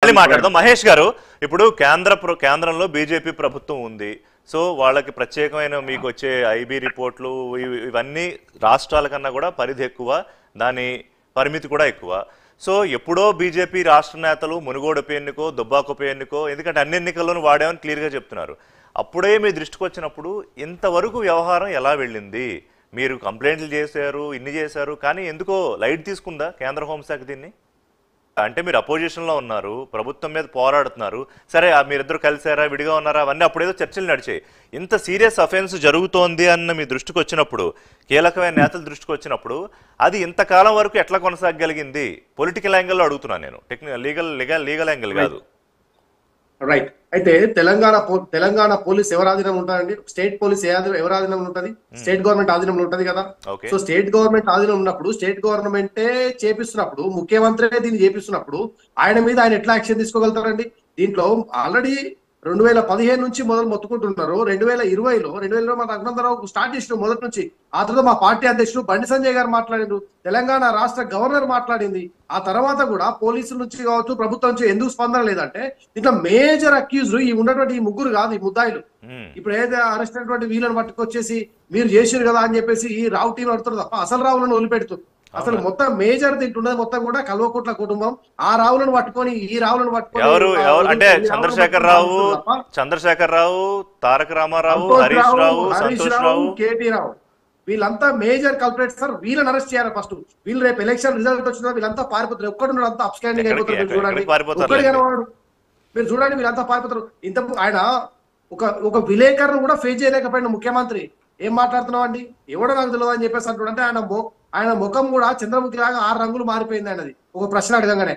మళ్ళీ మాట్లాడదాం. మహేష్ గారు, ఇప్పుడు కేంద్రంలో బీజేపీ ప్రభుత్వం ఉంది. సో వాళ్ళకి ప్రత్యేకమైన మీకు వచ్చే ఐబీ రిపోర్ట్లు ఇవన్నీ రాష్ట్రాల కన్నా కూడా పరిధి ఎక్కువ, దాని పరిమితి కూడా ఎక్కువ. సో ఎప్పుడో బీజేపీ రాష్ట్ర నేతలు మునుగోడు ఉప ఎన్నికో దుబ్బాక ఉప ఎన్నికో, ఎందుకంటే అన్ని ఎన్నికల్లోనూ వాడామని క్లియర్గా చెప్తున్నారు. అప్పుడే మీ దృష్టికి వచ్చినప్పుడు ఇంతవరకు వ్యవహారం ఎలా వెళ్ళింది? మీరు కంప్లైంట్లు చేశారు, ఇన్ని చేశారు, కానీ ఎందుకో లైట్ తీసుకుందా కేంద్ర హోంశాఖ దీన్ని? అంటే మీరు అపోజిషన్లో ఉన్నారు, ప్రభుత్వం మీద పోరాడుతున్నారు, సరే మీరిద్దరు కలిసారా, విడిగా ఉన్నారా, అవన్నీ అప్పుడేదో చర్చలు నడిచాయి. ఇంత సీరియస్ అఫెన్స్ జరుగుతోంది అన్న మీ దృష్టికి వచ్చినప్పుడు, కీలకమైన నేతల దృష్టికి వచ్చినప్పుడు, అది ఇంతకాలం వరకు ఎట్లా కొనసాగగలిగింది? పొలిటికల్ యాంగిల్లో అడుగుతున్నాను నేను, లీగల్ యాంగిల్ కాదు. రైట్. అయితే తెలంగాణ పోలీస్ ఎవరి ఆధీనం ఉంటారండి? స్టేట్ పోలీస్ ఎవరి ఆధీనంలో ఉంటుంది? స్టేట్ గవర్నమెంట్ ఆధీనంలో ఉంటది కదా. సో స్టేట్ గవర్నమెంట్ ఆధీనం ఉన్నప్పుడు, స్టేట్ గవర్నమెంటే చేపిస్తున్నప్పుడు, ముఖ్యమంత్రి దీన్ని చేపిస్తున్నప్పుడు ఆయన మీద ఆయన ఎట్లా యాక్షన్ తీసుకోగలుగుతారండి? దీంట్లో ఆల్రెడీ 2015 నుంచి మొదలు మొత్తుకుంటున్నారు. 2020లో మన రఘునందరావు స్టార్ట్ చేసిన మొదటి నుంచి, ఆ తర్వాత మా పార్టీ అధ్యక్షుడు బండి సంజయ్ గారు మాట్లాడారు, తెలంగాణ రాష్ట్ర గవర్నర్ మాట్లాడింది. ఆ తర్వాత కూడా పోలీసుల నుంచి కావచ్చు, ప్రభుత్వం నుంచి ఎందుకు స్పందన లేదంటే, దీంట్లో మేజర్ అక్యూజ్డ్ ఈ ఉన్నటువంటి ఈ ముగ్గురు కాదు, ఈ ముద్దాయిలు. ఇప్పుడు ఏదైతే అరెస్ట్ అయినటువంటి వీళ్ళని పట్టుకొచ్చేసి మీరు చేసారు కదా అని చెప్పేసి ఈ రావు టీం అడుతున్నారు తప్ప అసలు రావులను వదిలిపెడుతుంది. అసలు మొత్తం మేజర్ తింటున్నది మొత్తం కూడా కల్వకుట్ల కుటుంబం. ఆ రావులను పట్టుకొని ఈ రావులను పట్టుకొని ఎవరు అంటే చంద్రశేఖర్ రావు, తారక రామారావు, హరీష్ రావు, కేటీ రావు, వీళ్ళంతా మేజర్ కల్పరేట్ సార్. వీళ్ళని అరెస్ట్ చేయాలి ఫస్ట్. వీళ్ళు రేపు ఎలక్షన్ రిజల్ట్ వచ్చినా వీళ్ళంతా పారిపోతారు. ఒక్కడున్నాడు అంతా అప్స్టాండింగ్ అయిపోతారు. మీరు చూడండి, మీరు చూడండి, వీళ్ళంతా పారిపోతారు. ఇంత ఆయన ఒక విలేకరును కూడా ఫేస్ చేయలేకపోయిన ముఖ్యమంత్రి ఏం మాట్లాడుతున్నావు అండి, ఎవడో నాకు తెలియదు అని చెప్పేసి అంటాడు. అంటే ఆయన ముఖం కూడా చంద్రముఖి లాగా 6 రంగులు మారిపోయింది ఆయనది ఒక ప్రశ్న అడగంగానే.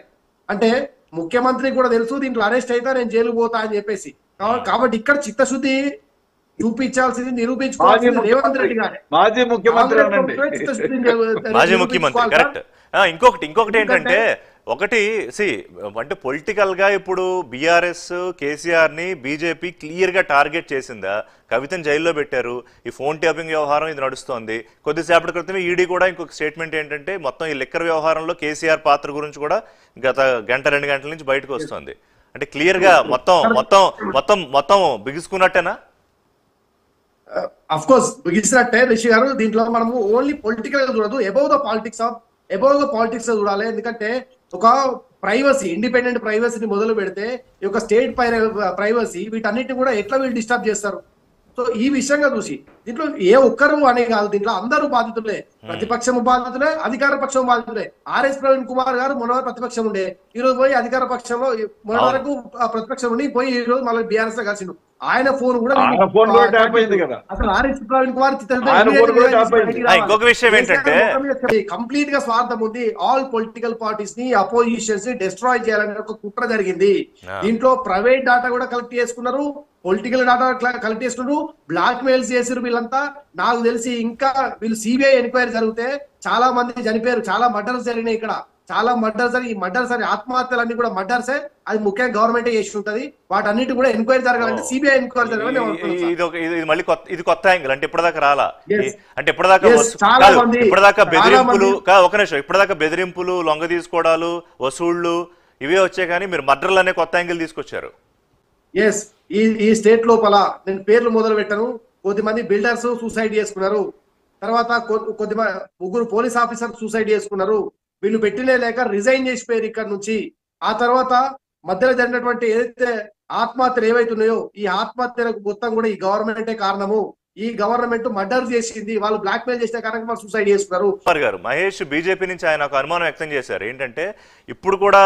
అంటే ముఖ్యమంత్రికి కూడా తెలుసు దీంట్లో అరెస్ట్ అయితే నేను జైలు పోతా అని చెప్పేసి. కాబట్టి ఇక్కడ చిత్తశుద్ధి చూపించాల్సింది, నిరూపించుకోవాల్సింది రేవంత్ రెడ్డి గారే, మాజీ ముఖ్యమంత్రి. కరెక్ట్. ఇంకొకటి ఏంటంటే, ఒకటి అంటే పొలిటికల్ గా ఇప్పుడు బీఆర్ఎస్ కేసీఆర్ ని బీజేపీ క్లియర్ గా టార్గెట్ చేసిందా? కవితను జైల్లో పెట్టారు, ఈ ఫోన్ ట్యాపింగ్ వ్యవహారం ఇది నడుస్తోంది. కొద్దిసేపటి క్రితమే ఈడీ కూడా ఇంకొక స్టేట్మెంట్ ఏంటంటే, మొత్తం ఈ లిక్కర్ వ్యవహారంలో కేసీఆర్ పాత్ర గురించి కూడా గత 2 గంటల నుంచి బయటకు వస్తుంది. అంటే క్లియర్ గా మొత్తం బిగుసుకున్నట్టేనా? అఫ్ కోర్స్ బిగిసినట్టే రిషి గారు. దీంట్లో మనము ఓన్లీ పొలిటికల్ గా చూడదు, అబౌవ్ ద పాలిటిక్స్ చూడాలి. ఎందుకంటే ఒక ప్రైవసీ, ఇండిపెండెంట్ ప్రైవసీని మొదలు పెడితే ఈ యొక్క స్టేట్ ప్రైవసీ వీటన్నిటిని కూడా ఎట్లా వీళ్ళు డిస్టర్బ్ చేస్తారు. సో ఈ విషయంగా చూసి దీంట్లో ఏ ఒక్కరు అనే కాదు, దీంట్లో అందరూ బాధితులే. ప్రతిపక్షం బాధితులే, అధికార పక్షం బాధితులే. ఆర్ఎస్ ప్రవీణ్ కుమార్ గారు మొన్న ప్రతిపక్షం ఉండే, ఈ రోజు పోయి అధికార పక్షంలో, మొన్న వరకు ప్రతిపక్షం ఉండి పోయి ఈ రోజు మళ్ళీ బీఆర్ఎస్ లో కలిసిండు. ఆయన ఫోన్ కూడా అసలు ఆర్ఎస్ ప్రవీణ్ కుమార్ ఇంకొక విషయం ఏంటంటే, కంప్లీట్ గా స్వార్థం ఉంది. ఆల్ పొలిటికల్ పార్టీస్ ని, అపోజిషన్స్ ని డిస్ట్రాయ్ చేయాలనే ఒక కుట్ర జరిగింది. దీంట్లో ప్రైవేట్ డాటా కూడా కలెక్ట్ చేసుకున్నారు, పొలిటికల్ డాటా కలెక్ట్ చేసుకున్నారు, బ్లాక్ మెయిల్స్ చేసారు. వీళ్ళంతా నాకు తెలిసి ఇంకా వీళ్ళు సిబిఐ ఎంక్వైరీ జరిగితే చాలా మంది చనిపోయారు, చాలా మర్డర్స్ జరిగినాయి ఇక్కడ, చాలా మర్డర్స్ అని. ఈ మర్డర్స్ అని ఆత్మహత్యలు అన్ని కూడా మర్డర్సే. అది ముఖ్యంగా గవర్నమెంట్ చేసి ఉంటది. వాటన్నిటి కూడా ఎంక్వైరీ జరగాలంటే సిబిఐ ఎంక్వైరీ జరగాలి. ఇది కొత్త యాంగిల్. అంటే ఇప్పటిదాకా రాలా, అంటే ఇప్పటిదాకా బెదిరింపులు, ఒక నిమిషం, ఇప్పటిదాకా బెదిరింపులు, లొంగ తీసుకోవడాలు, వసూళ్లు ఇవే వచ్చాయి, కానీ మీరు మర్డర్లు అనే కొత్త యాంగిల్ తీసుకొచ్చారు. ఎస్, ఈ స్టేట్ లోపల నేను పేర్లు మొదలు పెట్టాను. కొద్దిమంది బిల్డర్స్ సూసైడ్ చేసుకున్నారు, తర్వాత ముగ్గురు పోలీస్ ఆఫీసర్ సూసైడ్ చేసుకున్నారు. వీళ్ళు పెట్టినే లేక రిజైన్ చేసిపోయారు ఇక్కడ నుంచి. ఆ తర్వాత మధ్యలో జరిగినటువంటి ఏదైతే ఆత్మహత్యలు ఏవైతున్నాయో, ఈ ఆత్మహత్యలకు మొత్తం కూడా ఈ గవర్నమెంటే కారణము. ఈ గవర్నమెంట్ మర్డర్ చేసింది, వాళ్ళు బ్లాక్ మెయిల్ చేసిన కారణంగా వాళ్ళు సూసైడ్ చేసుకున్నారు. గారు మహేష్ బీజేపీ నుంచి ఆయన ఒక అనుమానం వ్యక్తం చేశారు. ఏంటంటే, ఇప్పుడు కూడా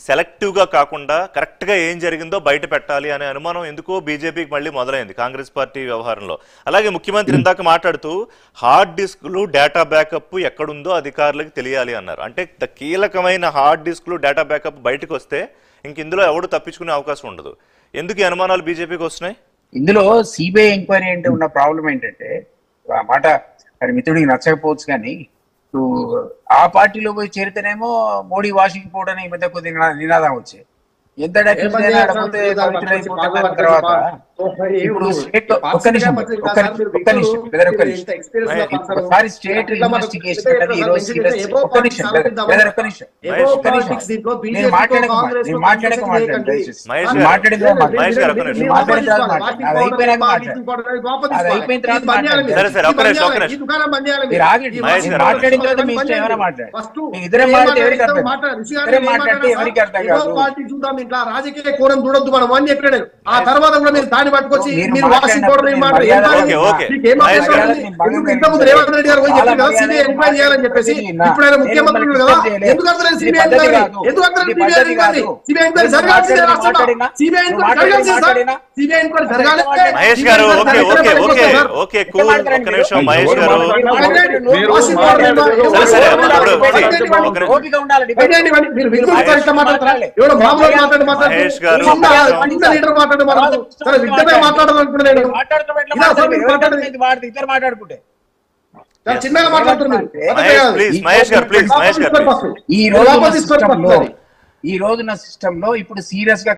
సెలెక్టివ్ గా కాకుండా కరెక్ట్ గా ఏం జరిగిందో బయట పెట్టాలి అనే అనుమానం ఎందుకో బీజేపీకి మళ్ళీ మొదలైంది కాంగ్రెస్ పార్టీ వ్యవహారంలో. అలాగే ముఖ్యమంత్రి ఇందాక మాట్లాడుతూ హార్డ్ డిస్క్లు, డేటా బ్యాకప్ ఎక్కడుందో అధికారులకు తెలియాలి అన్నారు. అంటే కీలకమైన హార్డ్ డిస్క్లు, డేటా బ్యాకప్ బయటకు వస్తే ఇంక ఇందులో ఎవడు తప్పించుకునే అవకాశం ఉండదు. ఎందుకు ఈ అనుమానాలు బీజేపీకి వస్తున్నాయి? ఇందులో సిబిఐ ఎంక్వైరీ అంటే ఉన్న ప్రాబ్లం ఏంటంటే, ఆ మాట మిత్రుడికి నచ్చకపోవచ్చు, కానీ ఆ పార్టీలో పోయి చేరితేనేమో మోడీ వాషింగ్ పౌడర్ అని ఈ మధ్య కొద్దిగా నినాదం వచ్చాయి. ఎంత తర్వాత ఇప్పుడు స్టేట్ ఒక్క నిమిషం ఒకసారి స్టేట్ ఇన్వెస్టిగేషన్ అనేది ఈ రోజు సీరియస్ ఒక్క నిమిషం రాజకీయ కోణం చూడొద్దు మనం అని చెప్పాడు. ఆ తర్వాత కూడా మీరు దాన్ని పట్టుకొచ్చి మీరు వాషింగ్ పౌడర్ రేవంత్ రెడ్డి గారు సిబిఐ ఎంక్వైరీ చేయాలని చెప్పేసి ఇప్పుడు ఆయన ముఖ్యమంత్రి కదా, ఎందుకు అర్థం సిబిఐ ఎంక్వైరీ ఎందుకు అర్థం సిబిఐ ఎంక్వైరీ సిబిఐ ఎంక్వైరీ జరగాల్సిందే రాష్ట్రంలో. సిబిఐ ఎంక్వైరీ జరగాల్సిందే సార్. సిబిఐ ఎంక్వైరీ జరగాలి. మహేష్ గారు okay okay okay okay cool ఒక్క నిమిషం మహేష్ గారు మాట్లాడుకుంటే చిన్నగా మాట్లాడుతున్నారు. ఈ రోజున సిస్టమ్ లో ఇప్పుడు సీరియస్ గా